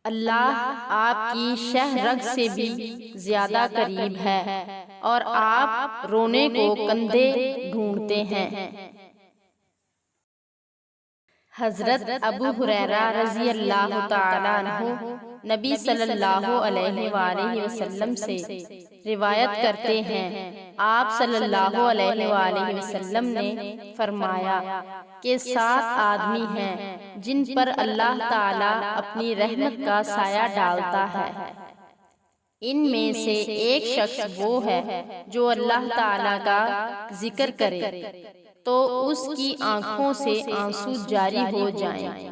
اللہ آپ کی شہ رگ سے بھی زیادہ قریب ہے اور آپ رونے کو کندھے ڈھونڈتے ہیں۔ حضرت ابو ہریرہ رضی اللہ تعالیٰ عنہ نبی صلی اللہ علیہ وآلہ وسلم سے روایت کرتے ہیں، آپ صلی اللہ علیہ وآلہ وسلم نے فرمایا کہ 7 آدمی ہیں جن پر اللہ تعالیٰ اپنی رحمت کا سایہ ڈالتا ہے۔ ان میں سے ایک شخص وہ ہے جو اللہ تعالیٰ کا ذکر کرے تو اس کی آنکھوں سے آنسو جاری ہو جائیں۔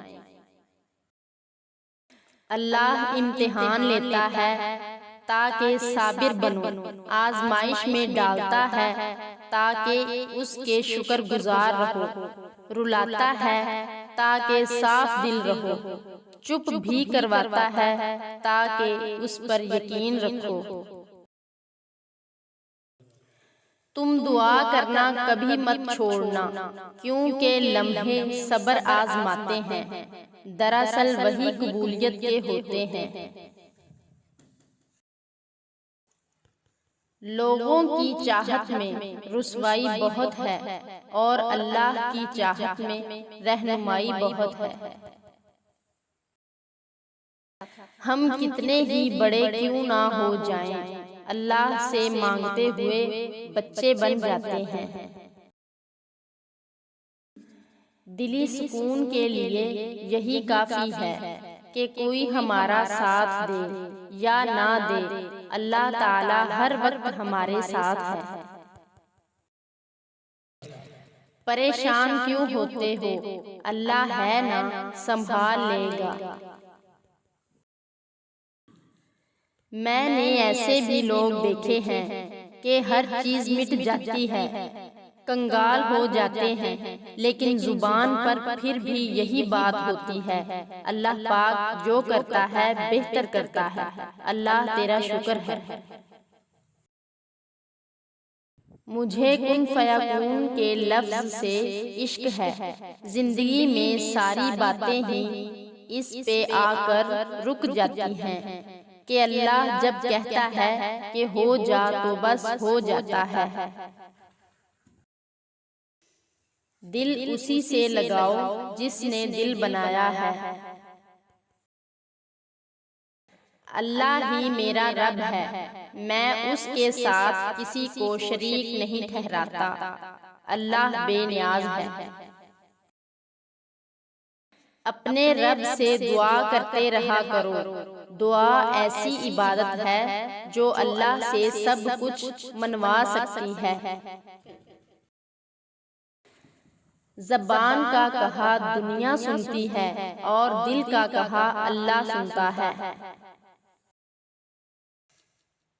اللہ امتحان لیتا ہے تاکہ صابر بنو، آزمائش میں ڈالتا ہے تاکہ اس کے شکر گزار رہو، رلاتا ہے تاکہ صاف دل رہو، چپ بھی کرواتا ہے تاکہ اس پر یقین رکھو۔ تم دعا کرنا کبھی مت چھوڑنا، کیونکہ لمحے صبر آزماتے ہیں، دراصل وہی قبولیت کے ہوتے ہیں۔ لوگوں کی چاہت میں رسوائی بہت ہے اور اللہ کی چاہت میں رہنمائی بہت ہے۔ ہم کتنے ہی بڑے کیوں نہ ہو جائیں، اللہ سے مانگتے ہوئے بچے بن جاتے ہیں۔ دلی سکون کے لیے یہی کافی ہے کہ کوئی ہمارا ساتھ دے یا نہ دے، اللہ تعالیٰ ہر وقت ہمارے ساتھ ہے۔ پریشان کیوں ہوتے ہو، اللہ ہے نا، سنبھال لے گا۔ میں نے ایسے بھی لوگ دیکھے ہیں کہ ہر چیز مٹ جاتی ہے، کنگال ہو جاتے ہیں، لیکن زبان پر پھر بھی یہی بات ہوتی ہے، اللہ پاک جو کرتا ہے بہتر کرتا ہے، اللہ تیرا شکر ہے۔ مجھے کن فیکون کے لفظ سے عشق ہے، زندگی میں ساری باتیں ہی اس پہ آ کر رک جاتی ہیں کہ اللہ جب کہتا ہے کہ ہو جا تو بس ہو جاتا ہے۔ دل اسی سے لگاؤ جس نے دل بنایا ہے، اللہ ہی میرا رب ہے، میں اس کے ساتھ کسی کو شریک نہیں ٹھہراتا، اللہ بے نیاز ہے۔ اپنے رب سے دعا کرتے رہا کرو، دعا ایسی عبادت ہے جو اللہ سے سب کچھ منوا سکتی ہے۔ زبان کا کہا دنیا سنتی ہے اور دل کا کہا اللہ سنتا ہے۔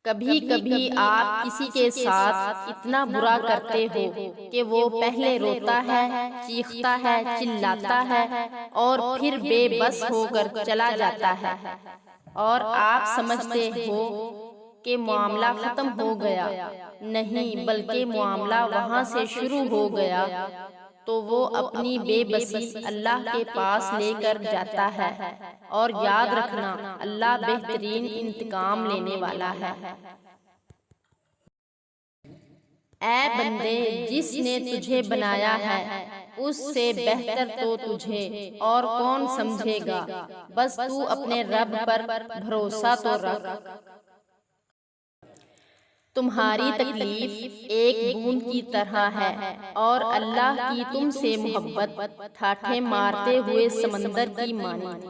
کبھی کبھی آپ کسی کے ساتھ اتنا برا کرتے ہو کہ وہ پہلے روتا ہے، چیختا ہے، چلاتا ہے اور پھر بے بس ہو کر چلا جاتا ہے، اور آپ سمجھتے ہو کہ معاملہ ختم ہو گیا، نہیں بلکہ معاملہ وہاں سے شروع ہو گیا، تو وہ اپنی بے بسی اللہ کے پاس لے کر جاتا ہے، اور یاد رکھنا اللہ بہترین انتقام لینے والا ہے۔ اے بندے، جس نے تجھے بنایا ہے اس سے بہتر تو تجھے اور کون سمجھے گا، بس تو اپنے رب پر بھروسہ تو رکھ۔ تمہاری تکلیف ایک بوند کی طرح ہے اور اللہ کی تم سے محبت ٹھاٹھے مارتے ہوئے سمندر کی مانند۔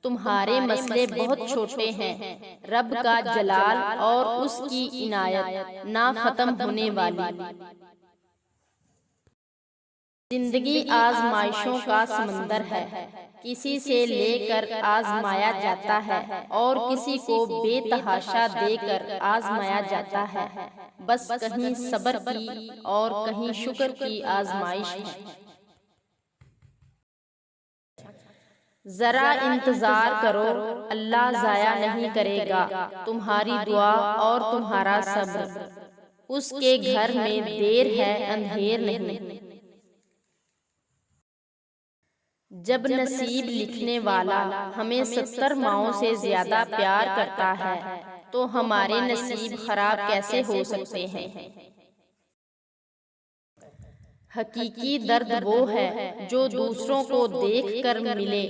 تمہارے مسئلے بہت چھوٹے ہیں، رب کا جلال اور اس کی عنایت نہ ختم ہونے والی۔ زندگی آزمائشوں کا سمندر ہے، کسی سے لے کر آزمایا جاتا ہے اور کسی کو بے تحاشا دے کر آزمایا جاتا ہے، بس کہیں صبر کی اور کہیں شکر کی آزمائش ہے۔ ذرا انتظار کرو، اللہ ضائع نہیں کرے گا تمہاری دعا اور تمہارا صبر، اس کے گھر میں دیر ہے اندھیر نہیں۔ جب نصیب لکھنے والا ہمیں 70 ماؤں سے زیادہ پیار کرتا ہے تو ہمارے نصیب خراب کیسے ہو سکتے ہیں؟ حقیقی درد وہ ہے جو دوسروں کو دیکھ کر ملے،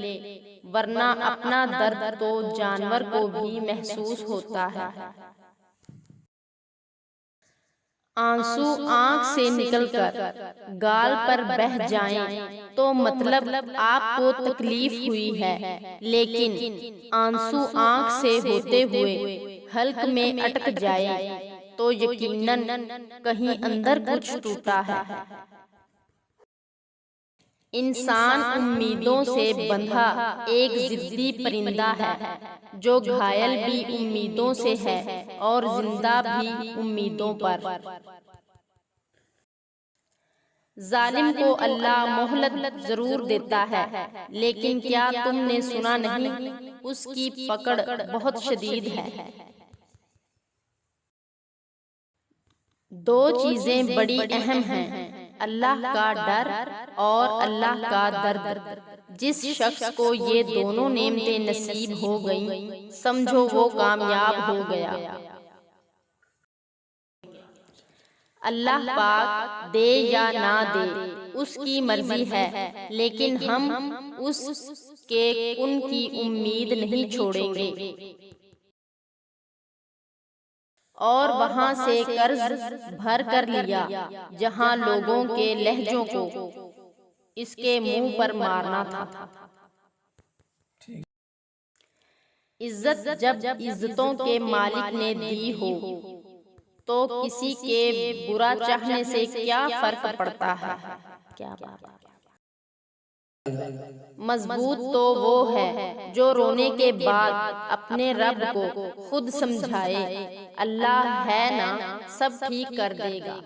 ورنہ اپنا درد تو جانور کو بھی محسوس ہوتا ہے۔ آنسو آنکھ سے نکل کر گال پر بہہ جائیں تو مطلب آپ کو تکلیف ہوئی ہے، لیکن آنسو آنکھ سے ہوتے ہوئے حلق میں اٹک جائے تو یقیناً کہیں اندر کچھ ٹوٹا ہے۔ انسان امیدوں سے بندھا ایک ضدی پرندہ ہے جو گھائل بھی امیدوں سے ہے اور زندہ بھی امیدوں پر۔ ظالم کو اللہ مہلت ضرور دیتا ہے، لیکن کیا تم نے سنا نہیں، اس کی پکڑ بہت شدید ہے۔ دو چیزیں بڑی اہم ہیں، اللہ کا ڈر اور اللہ کا درد۔ جس شخص کو یہ دونوں نعمتیں نصیب ہو گئیں، سمجھو وہ کامیاب ہو گیا۔ اللہ پاک دے یا نہ دے اس کی مرضی ہے، لیکن ہم اس کے کن کی امید نہیں چھوڑیں گے۔ اور وہاں سے قرض بھر کر لیا جہاں لوگوں کے لہجوں کو اس کے منہ پر مارنا تھا۔ عزت جب عزتوں کے مالک نے دی ہو تو کسی کے برا چاہنے سے کیا فرق پڑتا ہے؟ کیا بات ہے۔ مضبوط تو وہ ہے جو رونے کے بعد اپنے رب کو خود سمجھائے، اللہ ہے نا، سب ٹھیک کر دے گا۔